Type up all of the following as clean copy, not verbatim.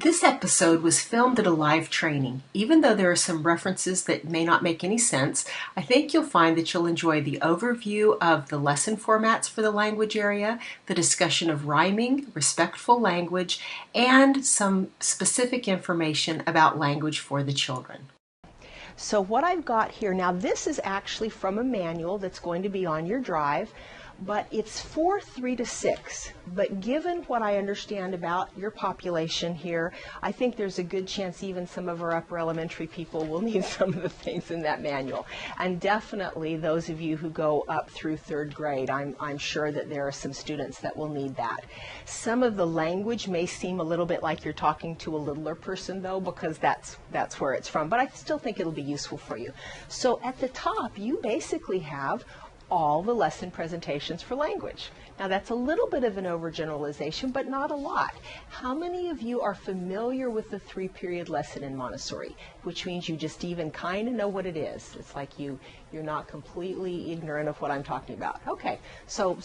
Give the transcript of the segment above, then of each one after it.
This episode was filmed at a live training. Even though there are some references that may not make any sense, I think you'll find that you'll enjoy the overview of the lesson formats for the language area, the discussion of rhyming, respectful language, and some specific information about language for the children. So what I've got here, now this is actually from a manual that's going to be on your drive, but it's for 3 to 6. But given what I understand about your population here, I think there's a good chance even some of our upper elementary people will need some of the things in that manual. And definitely those of you who go up through 3rd grade, I'm sure that there are some students that will need that. Some of the language may seem a little bit like you're talking to a littler person though, because that's where it's from, but I still think it'll be useful for you. So at the top, you basically have all the lesson presentations for language. Now that's a little bit of an overgeneralization, but not a lot. How many of you are familiar with the 3-period lesson in Montessori? Which means you just even kind of know what it is. It's like you're not completely ignorant of what I'm talking about. Okay, so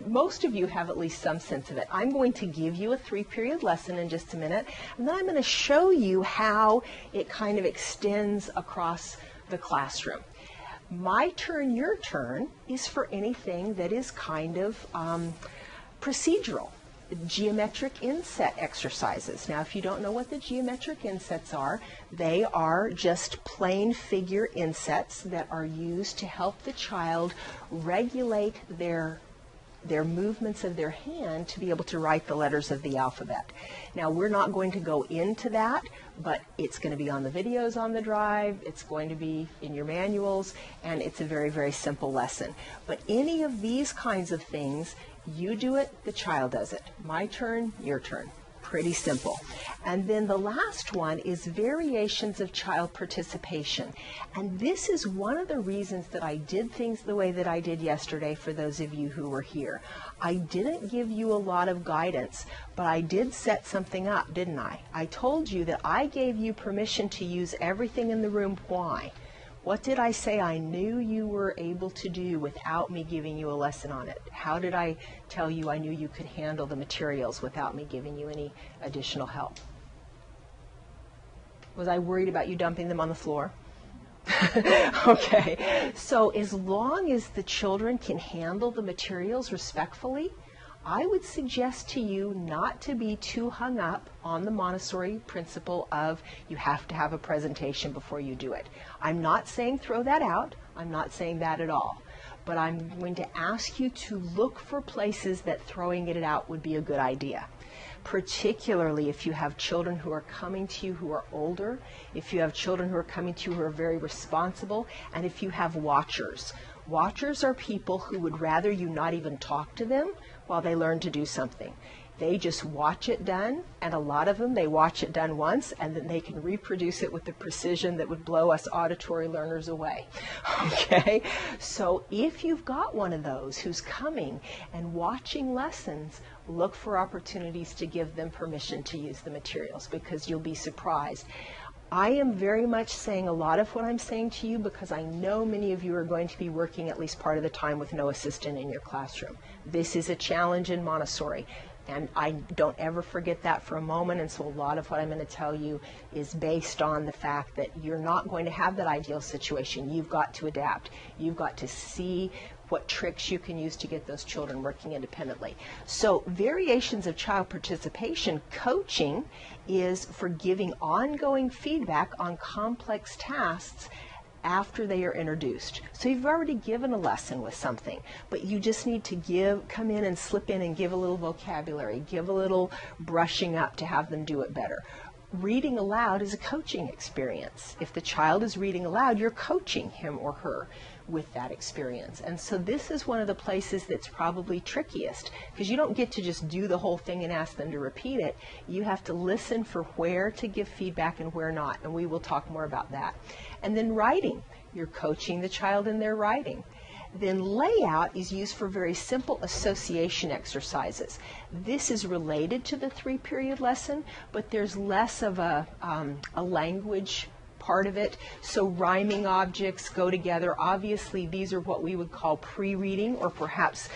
most of you have at least some sense of it. I'm going to give you a 3-period lesson in just a minute, and then I'm going to show you how it kind of extends across the classroom. My turn, your turn is for anything that is kind of procedural. Geometric inset exercises. Now, if you don't know what the geometric insets are, they are just plain figure insets that are used to help the child regulate their movements of their hand to be able to write the letters of the alphabet. Now, we're not going to go into that, but it's going to be on the videos on the drive, it's going to be in your manuals, and it's a very, very simple lesson. But any of these kinds of things, you do it, the child does it. My turn, your turn. Pretty simple. And then the last one is variations of child participation. And this is one of the reasons that I did things the way that I did yesterday for those of you who were here. I didn't give you a lot of guidance, but I did set something up, didn't I? I told you that I gave you permission to use everything in the room. Why? What did I say I knew you were able to do without me giving you a lesson on it? How did I tell you I knew you could handle the materials without me giving you any additional help? Was I worried about you dumping them on the floor? Okay, so as long as the children can handle the materials respectfully, I would suggest to you not to be too hung up on the Montessori principle of you have to have a presentation before you do it. I'm not saying throw that out. I'm not saying that at all. But I'm going to ask you to look for places that throwing it out would be a good idea. Particularly if you have children who are coming to you who are older, if you have children who are coming to you who are very responsible, and if you have watchers. Watchers are people who would rather you not even talk to them while they learn to do something. They just watch it done, and a lot of them, they watch it done once, and then they can reproduce it with the precision that would blow us auditory learners away. Okay? So if you've got one of those who's coming and watching lessons, look for opportunities to give them permission to use the materials, because you'll be surprised. I am very much saying a lot of what I'm saying to you because I know many of you are going to be working at least part of the time with no assistant in your classroom. This is a challenge in Montessori, and I don't ever forget that for a moment, and so a lot of what I'm going to tell you is based on the fact that you're not going to have that ideal situation. You've got to adapt. You've got to see what tricks you can use to get those children working independently. So variations of child participation coaching is for giving ongoing feedback on complex tasks after they are introduced. So you've already given a lesson with something, but you just need to come in and slip in and give a little vocabulary, give a little brushing up to have them do it better. Reading aloud is a coaching experience. If the child is reading aloud, you're coaching him or her. with that experience. And so this is one of the places that's probably trickiest, because you don't get to just do the whole thing and ask them to repeat it. You have to listen for where to give feedback and where not, and we will talk more about that. And then writing, you're coaching the child in their writing. Then layout is used for very simple association exercises. This is related to the 3-period lesson, but there's less of a language part of it. So rhyming objects go together. Obviously, these are what we would call pre-reading or perhaps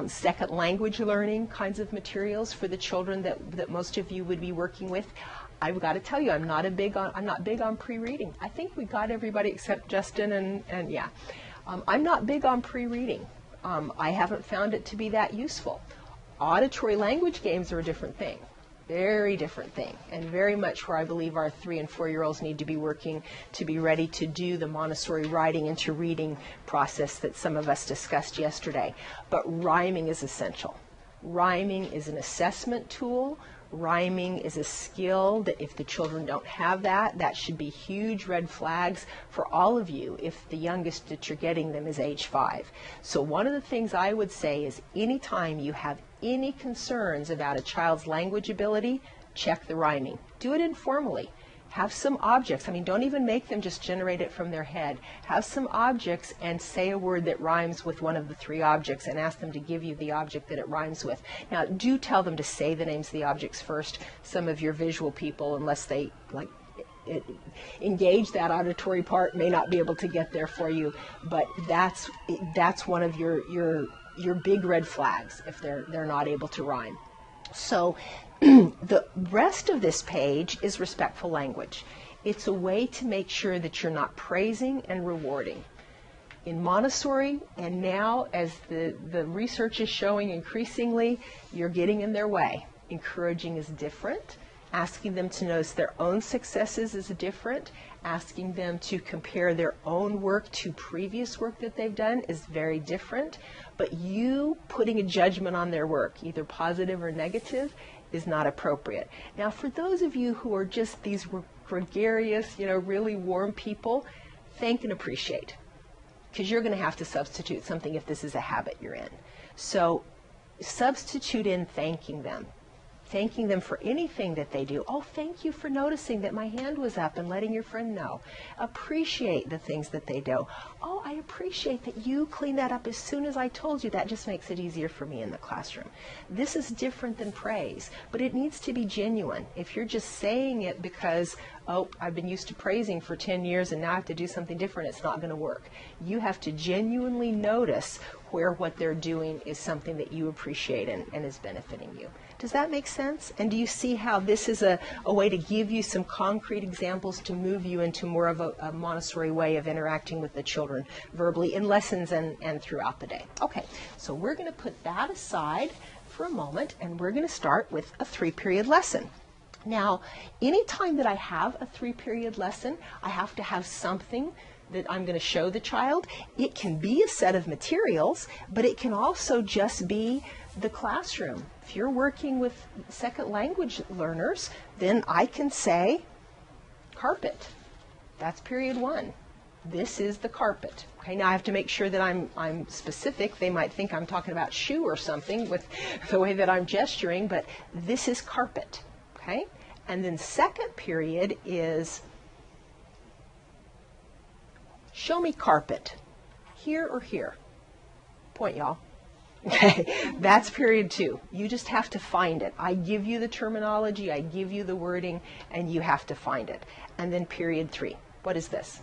second language learning kinds of materials for the children that most of you would be working with. I've got to tell you, I'm not big on pre-reading. I think we got everybody except Justin and yeah. I'm not big on pre-reading. I haven't found it to be that useful. Auditory language games are a different thing, very different thing, and very much where I believe our 3- and 4-year-olds need to be working to be ready to do the Montessori writing into reading process that some of us discussed yesterday. But rhyming is essential. Rhyming is an assessment tool. Rhyming is a skill that if the children don't have that should be huge red flags for all of you if the youngest that you're getting them is age 5. So one of the things I would say is anytime you have any concerns about a child's language ability, check the rhyming. Do it informally. Have some objects. I mean, don't even make them just generate it from their head. Have some objects and say a word that rhymes with one of the 3 objects and ask them to give you the object that it rhymes with. Now, do tell them to say the names of the objects first. Some of your visual people, unless they engage that auditory part, may not be able to get there for you. But that's one of your big red flags if they're not able to rhyme. So the rest of this page is respectful language. It's a way to make sure that you're not praising and rewarding. In Montessori, and now as the research is showing increasingly, you're getting in their way. Encouraging is different. Asking them to notice their own successes is different. Asking them to compare their own work to previous work that they've done is very different. But you putting a judgment on their work, either positive or negative, is not appropriate. Now, for those of you who are just these gregarious, really warm people, thank and appreciate, because you're going to have to substitute something if this is a habit you're in. So substitute in thanking them for anything that they do. Oh, thank you for noticing that my hand was up and letting your friend know. Appreciate the things that they do. Oh, I appreciate that you cleaned that up as soon as I told you. That just makes it easier for me in the classroom. This is different than praise, but it needs to be genuine. If you're just saying it because, oh, I've been used to praising for 10 years and now I have to do something different, it's not going to work. You have to genuinely notice where what they're doing is something that you appreciate and is benefiting you. Does that make sense? And do you see how this is a way to give you some concrete examples to move you into more of a Montessori way of interacting with the children verbally in lessons and throughout the day? Okay, so we're going to put that aside for a moment and we're going to start with a 3-period lesson. Now, anytime that I have a 3-period lesson, I have to have something that I'm going to show the child. It can be a set of materials, but it can also just be the classroom. If you're working with second language learners, then I can say carpet. That's period 1. This is the carpet. Okay, now I have to make sure that I'm specific. They might think I'm talking about shoe or something with the way that I'm gesturing, but this is carpet. Okay? And then second period is show me carpet. Here or here? Point, y'all. Okay, that's period 2. You just have to find it. I give you the terminology, I give you the wording, and you have to find it. And then period 3. What is this?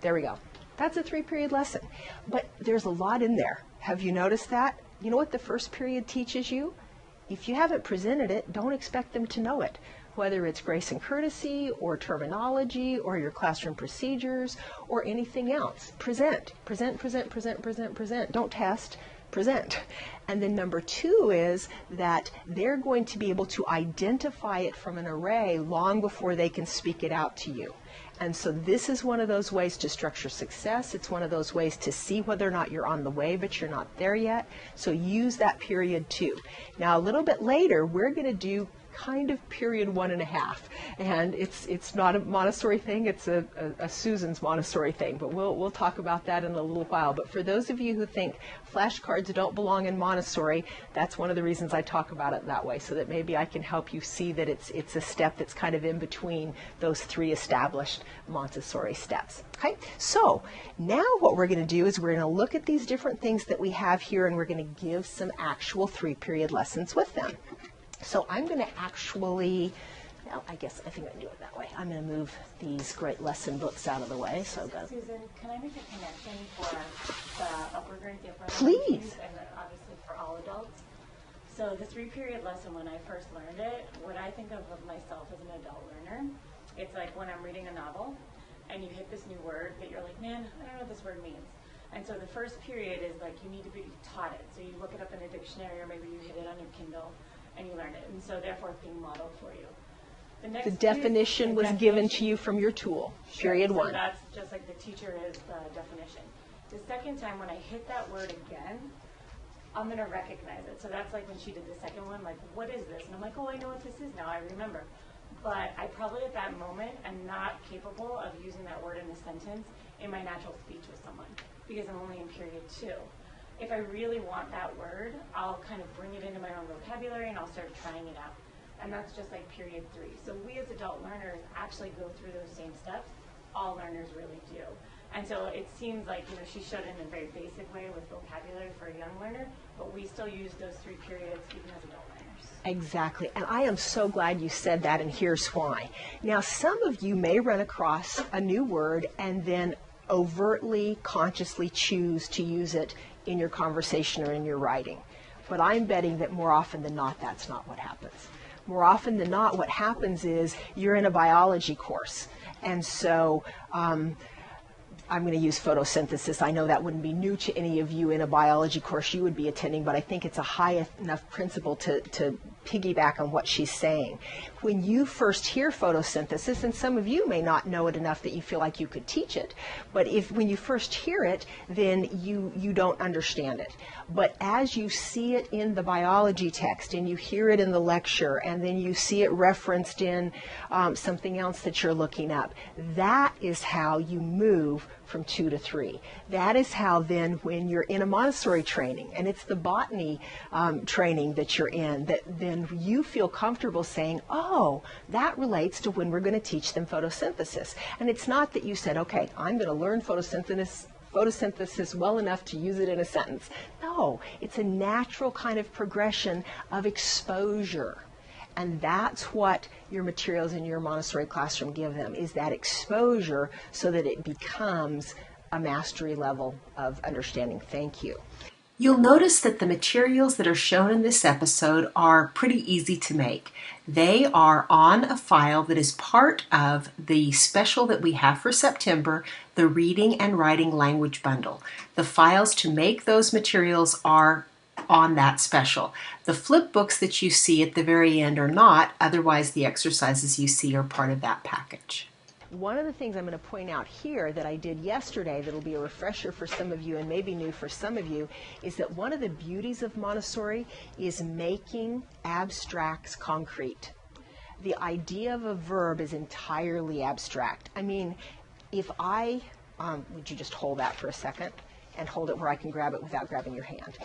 There we go. That's a 3-period lesson. But there's a lot in there. Have you noticed that? You know what the first period teaches you? If you haven't presented it, don't expect them to know it. Whether it's grace and courtesy or terminology or your classroom procedures or anything else. Present, present, present, present, present, present. Don't test, present. And then number 2 is that they're going to be able to identify it from an array long before they can speak it out to you. And so this is one of those ways to structure success. It's one of those ways to see whether or not you're on the way, but you're not there yet. So use that period 2. Now, a little bit later, we're going to do kind of period 1.5. And it's not a Montessori thing, it's a Susan's Montessori thing, but we'll talk about that in a little while. But for those of you who think flashcards don't belong in Montessori, that's one of the reasons I talk about it that way, so that maybe I can help you see that it's a step that's kind of in between those 3 established Montessori steps. Okay, so now what we're going to do is we're going to look at these different things that we have here, and we're going to give some actual 3-period lessons with them. So I'm going to actually, well, I think I can do it that way. I'm going to move these great lesson books out of the way. So Susan, can I make a connection for the upward grade, the upper Please. And then obviously for all adults? So the 3-period lesson, when I first learned it, what I think of myself as an adult learner, it's like when I'm reading a novel and you hit this new word that you're like, man, I don't know what this word means. And so the first period is like you need to be taught it. So you look it up in a dictionary, or maybe you hit it on your Kindle and you learn it. And so therefore it's being modeled for you. The definition was given to you from your tool, period 1. So that's just like the teacher is the definition. The second time when I hit that word again, I'm going to recognize it. So that's like when she did the second one, like, what is this? And I'm like, oh, I know what this is now. I remember. But I probably at that moment am not capable of using that word in a sentence in my natural speech with someone, because I'm only in period 2. If I really want that word, I'll kind of bring it into my own vocabulary and I'll start trying it out. And that's just like period 3. So we as adult learners actually go through those same steps. All learners really do. And so it seems like, she showed it in a very basic way with vocabulary for a young learner, but we still use those 3 periods even as adult learners. Exactly. And I am so glad you said that, and here's why. Now, some of you may run across a new word and then overtly, consciously choose to use it in your conversation or in your writing. But I'm betting that more often than not, that's not what happens. More often than not, what happens is you're in a biology course. And so I'm going to use photosynthesis. I know that wouldn't be new to any of you in a biology course you would be attending, but I think it's a high enough principle to piggyback on what she's saying. When you first hear photosynthesis, and some of you may not know it enough that you feel like you could teach it, but when you first hear it, then you don't understand it. But as you see it in the biology text, and you hear it in the lecture, and then you see it referenced in something else that you're looking up, that is how you move from 2 to 3. That is how then when you're in a Montessori training, and it's the botany training that you're in, that then you feel comfortable saying, oh, that relates to when we're going to teach them photosynthesis. And it's not that you said, okay, I'm going to learn photosynthesis well enough to use it in a sentence. No, it's a natural kind of progression of exposure. And that's what your materials in your Montessori classroom give them, is that exposure so that it becomes a mastery level of understanding. Thank you. You'll notice that the materials that are shown in this episode are pretty easy to make. They are on a file that is part of the special that we have for September, the Reading and Writing Language Bundle. The files to make those materials are on that special. The flip books that you see at the very end are not, otherwise the exercises you see are part of that package. One of the things I'm going to point out here that I did yesterday that'll be a refresher for some of you and maybe new for some of you is that one of the beauties of Montessori is making abstracts concrete. The idea of a verb is entirely abstract. I mean, if I, would you just hold that for a second and hold it where I can grab it without grabbing your hand.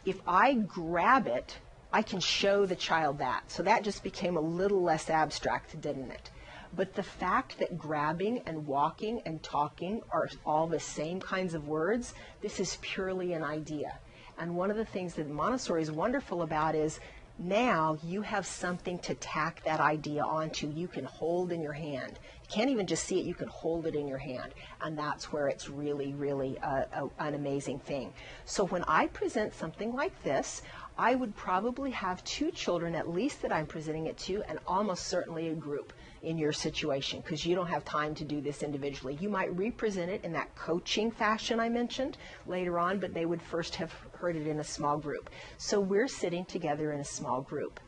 If I grab it, I can show the child that. So that just became a little less abstract, didn't it? But the fact that grabbing and walking and talking are all the same kinds of words, this is purely an idea. And one of the things that Montessori is wonderful about is now you have something to tack that idea onto. You can hold in your hand. You can't even just see it, you can hold it in your hand. And that's where it's really, really an amazing thing. So when I present something like this, I would probably have 2 children at least that I'm presenting it to, and almost certainly a group in your situation, because you don't have time to do this individually. You might represent it in that coaching fashion I mentioned later on, but they would first have heard it in a small group. So we're sitting together in a small group.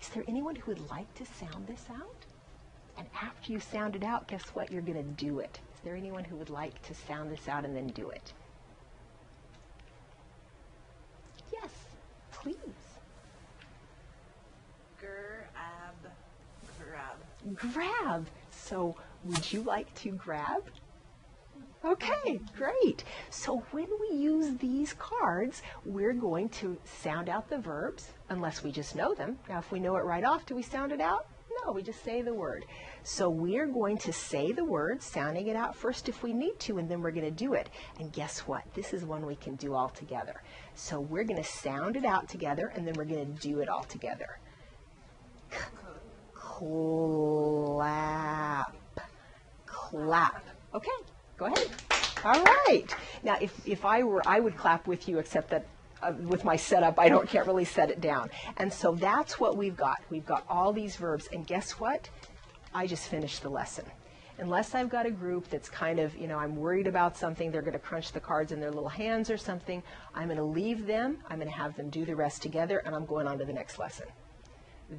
Is there anyone who would like to sound this out? And after you sound it out, guess what? You're going to do it. Is there anyone who would like to sound this out and then do it? Yes, please. grab. So would you like to grab? Okay, great. So when we use these cards, we're going to sound out the verbs, unless we just know them. Now, if we know it right off, do we sound it out? No, we just say the word. So we're going to say the word, sounding it out first if we need to, and then we're going to do it. And guess what? This is one we can do all together. So we're going to sound it out together, and then we're going to do it all together. Clap. Clap. Okay. Go ahead. All right. Now, if I were, I would clap with you, except that with my setup, can't really set it down. And so that's what we've got. We've got all these verbs. And guess what? I just finished the lesson. Unless I've got a group that's kind of, I'm worried about something, they're going to crunch the cards in their little hands or something, I'm going to leave them, I'm going to have them do the rest together, and I'm going on to the next lesson.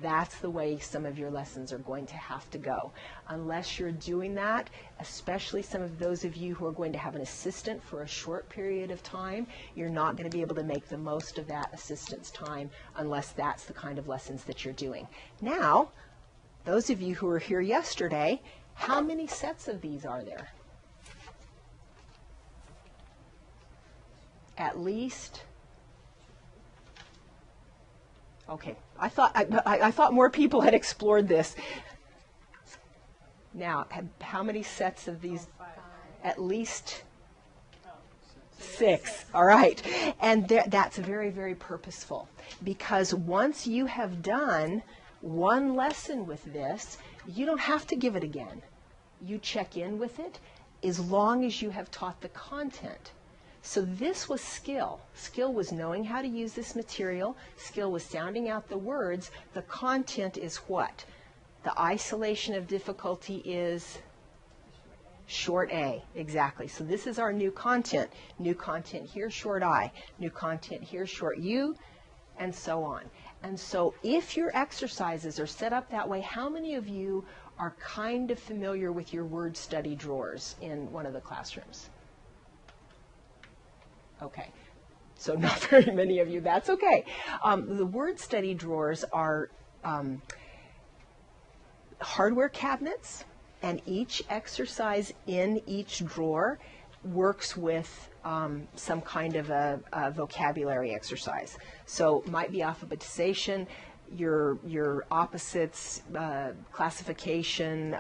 That's the way some of your lessons are going to have to go. Unless you're doing that, especially some of those of you who are going to have an assistant for a short period of time, you're not going to be able to make the most of that assistant's time unless that's the kind of lessons that you're doing. Now, those of you who were here yesterday, how many sets of these are there? At least... Okay, I thought more people had explored this. Now, how many sets of these? At least 6. All right, and that's very, very purposeful, because once you have done one lesson with this, you don't have to give it again. You check in with it as long as you have taught the content. So this was skill. Skill was knowing how to use this material. Skill was sounding out the words. The content is what? The isolation of difficulty is short A. Exactly. So this is our new content. New content here, short I. New content here, short U, and so on. And so if your exercises are set up that way, how many of you are kind of familiar with your word study drawers in one of the classrooms? Okay, so not very many of you, that's okay. The word study drawers are hardware cabinets, and each exercise in each drawer works with some kind of a vocabulary exercise. So might be alphabetization, your opposites, classification,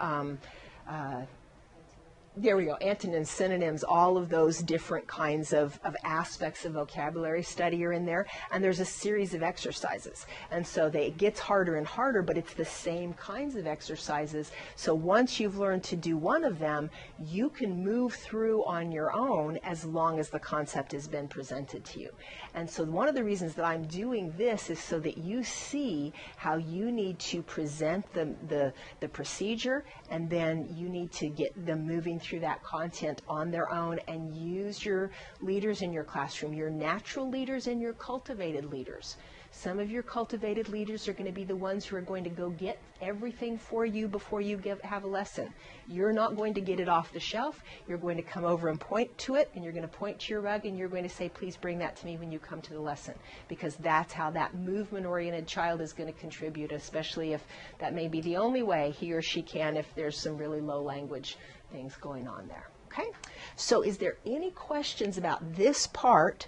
there we go, antonyms, synonyms, all of those different kinds of aspects of vocabulary study are in there. And there's a series of exercises. And so it gets harder and harder, but it's the same kinds of exercises. So once you've learned to do one of them, you can move through on your own as long as the concept has been presented to you. And so one of the reasons that I'm doing this is so that you see how you need to present the procedure, and then you need to get them moving through that content on their own, and use your leaders in your classroom, your natural leaders and your cultivated leaders. Some of your cultivated leaders are going to be the ones who are going to go get everything for you before you have a lesson. You're not going to get it off the shelf. You're going to come over and point to it, and you're going to point to your rug, and you're going to say, please bring that to me when you come to the lesson, because that's how that movement-oriented child is going to contribute, especially if that may be the only way he or she can, if there's some really low language things going on there. Okay? So is there any questions about this part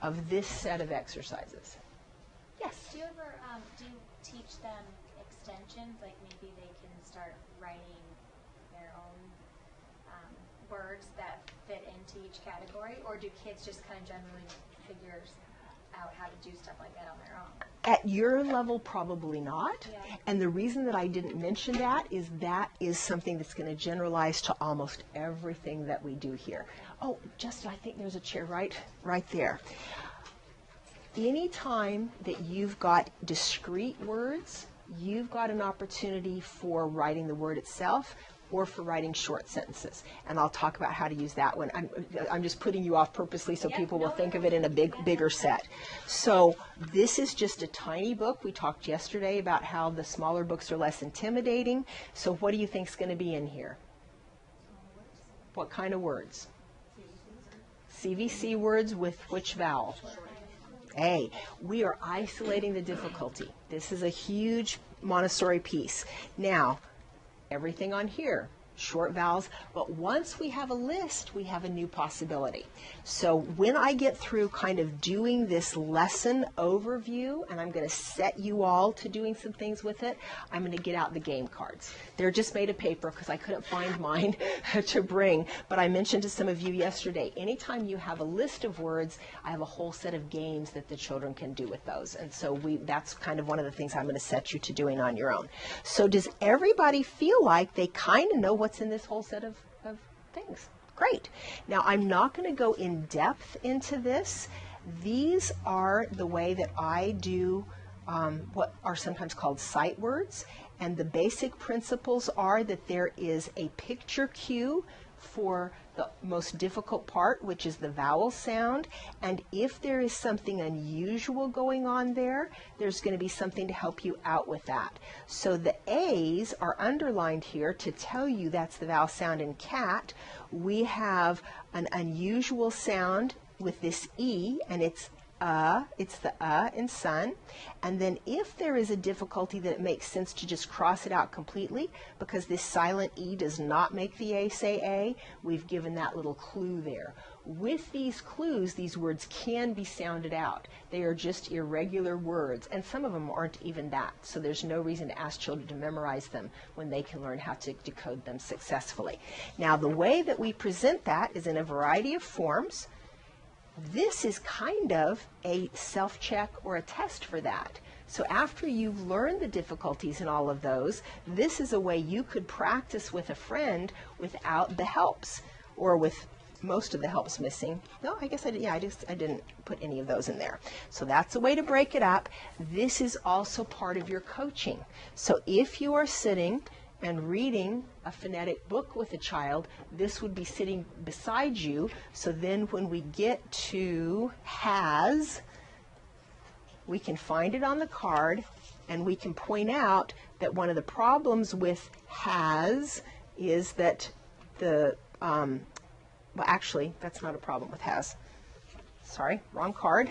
of this set of exercises? Yes? Do you ever do you teach them extensions, like maybe they can start writing their own words that fit into each category, or do kids just kind of generally figure out how to do stuff like that on their own? At your level, probably not. Yeah. And the reason that I didn't mention that is something that's going to generalize to almost everything that we do here. Oh, Justin, I think there's a chair right there. Any time that you've got discrete words, you've got an opportunity for writing the word itself or for writing short sentences. And I'll talk about how to use that one. I'm just putting you off purposely so people will think of it in a bigger set. So this is just a tiny book. We talked yesterday about how the smaller books are less intimidating. So what do you think is going to be in here? What kind of words? CVC words with which vowel? A. We are isolating the difficulty. This is a huge Montessori piece. Now, everything on here, short vowels, but once we have a list, we have a new possibility. So when I get through kind of doing this lesson overview, and I'm going to set you all to doing some things with it, I'm going to get out the game cards. They're just made of paper because I couldn't find mine to bring, but I mentioned to some of you yesterday, anytime you have a list of words, I have a whole set of games that the children can do with those, and so that's kind of one of the things I'm going to set you to doing on your own. So does everybody feel like they kind of know what's in this whole set of things? Great. Now I'm not going to go in depth into this. These are the way that I do what are sometimes called sight words, and the basic principles are that there is a picture cue for the most difficult part, which is the vowel sound, and if there is something unusual going on there, there's going to be something to help you out with that. So the A's are underlined here to tell you that's the vowel sound in cat. We have an unusual sound with this E, and it's the in sun. And then if there is a difficulty that it makes sense to just cross it out completely, because this silent E does not make the A say A, we've given that little clue there. With these clues, these words can be sounded out. They are just irregular words, and some of them aren't even that. So there's no reason to ask children to memorize them when they can learn how to decode them successfully. Now, the way that we present that is in a variety of forms. This is kind of a self-check or a test for that. So after you've learned the difficulties in all of those, this is a way you could practice with a friend without the helps, or with most of the helps missing. No, I guess I didn't put any of those in there. So that's a way to break it up. This is also part of your coaching. So if you are sitting and reading a phonetic book with a child, this would be sitting beside you. So then when we get to has, we can find it on the card, and we can point out that one of the problems with has is that well, actually, that's not a problem with has. Sorry, wrong card.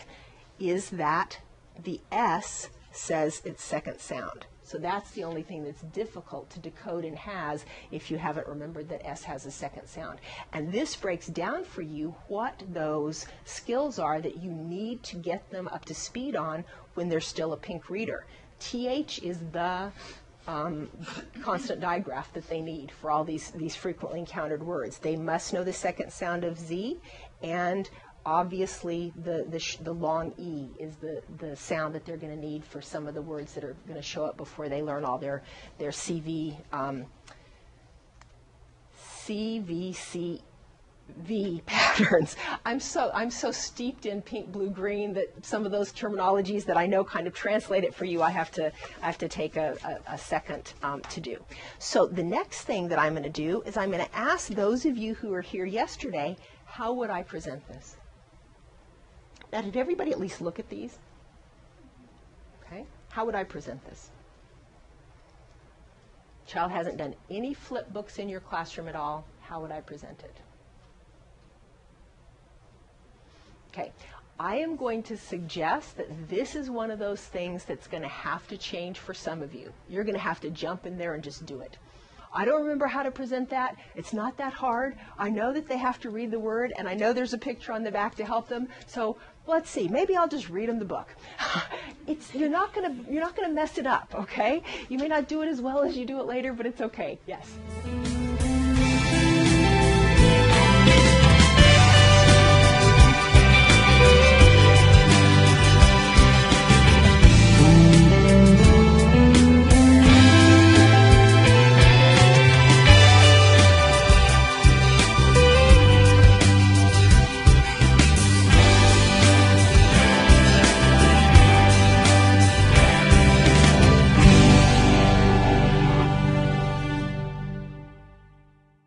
Is that the S says its second sound. So that's the only thing that's difficult to decode in has if you haven't remembered that S has a second sound. And this breaks down for you what those skills are that you need to get them up to speed on when they're still a pink reader. TH is the constant digraph that they need for all these frequently encountered words. They must know the second sound of Z, and obviously the long E is the sound that they're going to need for some of the words that are going to show up before they learn all their CVCV patterns. I'm so steeped in pink, blue, green that some of those terminologies that I know kind of translate it for you, I have to take a second to do. So the next thing that I'm going to do is I'm going to ask those of you who were here yesterday, how would I present this? Now, did everybody at least look at these? Okay. How would I present this? Child hasn't done any flip books in your classroom at all. How would I present it? Okay. I am going to suggest that this is one of those things that's going to have to change for some of you. You're going to have to jump in there and just do it. I don't remember how to present that. It's not that hard. I know that they have to read the word, and I know there's a picture on the back to help them. So let's see. Maybe I'll just read them the book. You're not gonna mess it up, okay? You may not do it as well as you do it later, but it's okay. Yes.